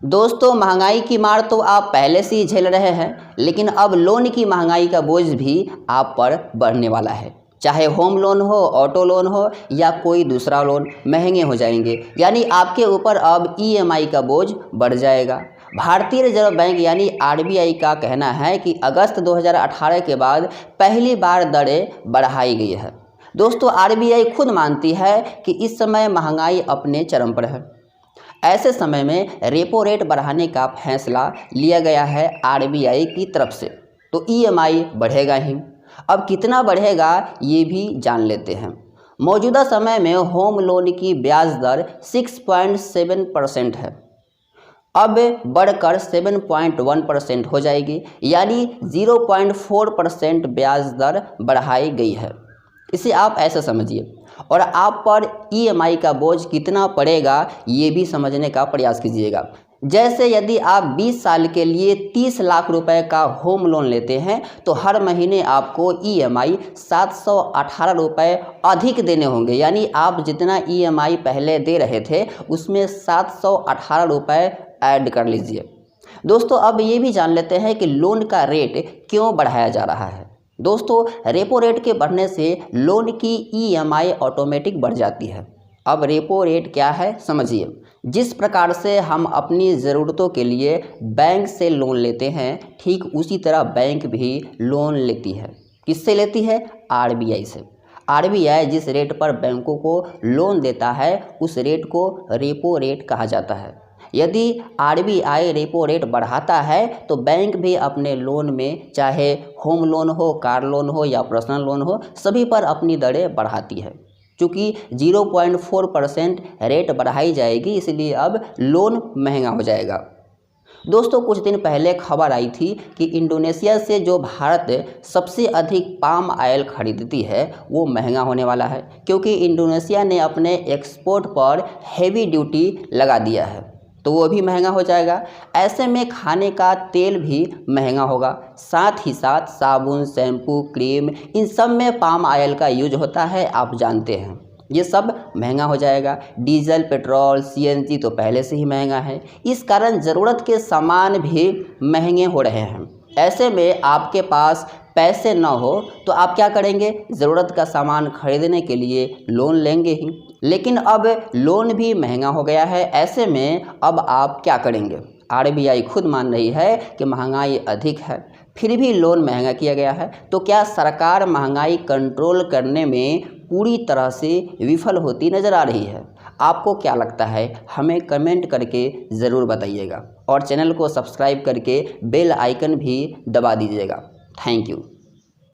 दोस्तों, महंगाई की मार तो आप पहले से ही झेल रहे हैं, लेकिन अब लोन की महंगाई का बोझ भी आप पर बढ़ने वाला है। चाहे होम लोन हो, ऑटो लोन हो या कोई दूसरा लोन, महंगे हो जाएंगे। यानी आपके ऊपर अब ईएमआई का बोझ बढ़ जाएगा। भारतीय रिजर्व बैंक यानी आरबीआई का कहना है कि अगस्त 2018 के बाद पहली बार दरें बढ़ाई गई है। दोस्तों, आरबीआई खुद मानती है कि इस समय महंगाई अपने चरम पर है। ऐसे समय में रेपो रेट बढ़ाने का फैसला लिया गया है आरबीआई की तरफ से, तो ईएमआई बढ़ेगा ही। अब कितना बढ़ेगा ये भी जान लेते हैं। मौजूदा समय में होम लोन की ब्याज दर 6.7% है, अब बढ़कर 7.1% हो जाएगी, यानी 0.4% ब्याज दर बढ़ाई गई है। इसे आप ऐसा समझिए, और आप पर ईएमआई का बोझ कितना पड़ेगा ये भी समझने का प्रयास कीजिएगा। जैसे यदि आप 20 साल के लिए 30 लाख रुपए का होम लोन लेते हैं तो हर महीने आपको ईएमआई 718 रुपये अधिक देने होंगे। यानी आप जितना ईएमआई पहले दे रहे थे उसमें 718 रुपये ऐड कर लीजिए। दोस्तों, अब ये भी जान लेते हैं कि लोन का रेट क्यों बढ़ाया जा रहा है। दोस्तों, रेपो रेट के बढ़ने से लोन की ईएमआई ऑटोमेटिक बढ़ जाती है। अब रेपो रेट क्या है समझिए। जिस प्रकार से हम अपनी ज़रूरतों के लिए बैंक से लोन लेते हैं, ठीक उसी तरह बैंक भी लोन लेती है। किससे लेती है? आरबीआई से। आरबीआई जिस रेट पर बैंकों को लोन देता है उस रेट को रेपो रेट कहा जाता है। यदि आरबीआई रेपो रेट बढ़ाता है तो बैंक भी अपने लोन में, चाहे होम लोन हो, कार लोन हो या पर्सनल लोन हो, सभी पर अपनी दरें बढ़ाती है। चूँकि 0.4% रेट बढ़ाई जाएगी, इसलिए अब लोन महंगा हो जाएगा। दोस्तों, कुछ दिन पहले खबर आई थी कि इंडोनेशिया से जो भारत सबसे अधिक पाम ऑयल खरीदती है वो महंगा होने वाला है, क्योंकि इंडोनेशिया ने अपने एक्सपोर्ट पर हेवी ड्यूटी लगा दिया है, तो वो भी महंगा हो जाएगा। ऐसे में खाने का तेल भी महंगा होगा, साथ ही साथ साबुन, शैम्पू, क्रीम, इन सब में पाम ऑयल का यूज होता है, आप जानते हैं। ये सब महंगा हो जाएगा। डीजल, पेट्रोल, सीएनजी तो पहले से ही महंगा है। इस कारण ज़रूरत के सामान भी महंगे हो रहे हैं। ऐसे में आपके पास पैसे ना हो तो आप क्या करेंगे? ज़रूरत का सामान खरीदने के लिए लोन लेंगे ही। लेकिन अब लोन भी महंगा हो गया है, ऐसे में अब आप क्या करेंगे? आरबीआई खुद मान रही है कि महंगाई अधिक है, फिर भी लोन महंगा किया गया है। तो क्या सरकार महंगाई कंट्रोल करने में पूरी तरह से विफल होती नज़र आ रही है? आपको क्या लगता है? हमें कमेंट करके ज़रूर बताइएगा, और चैनल को सब्सक्राइब करके बेल आइकन भी दबा दीजिएगा। Thank you.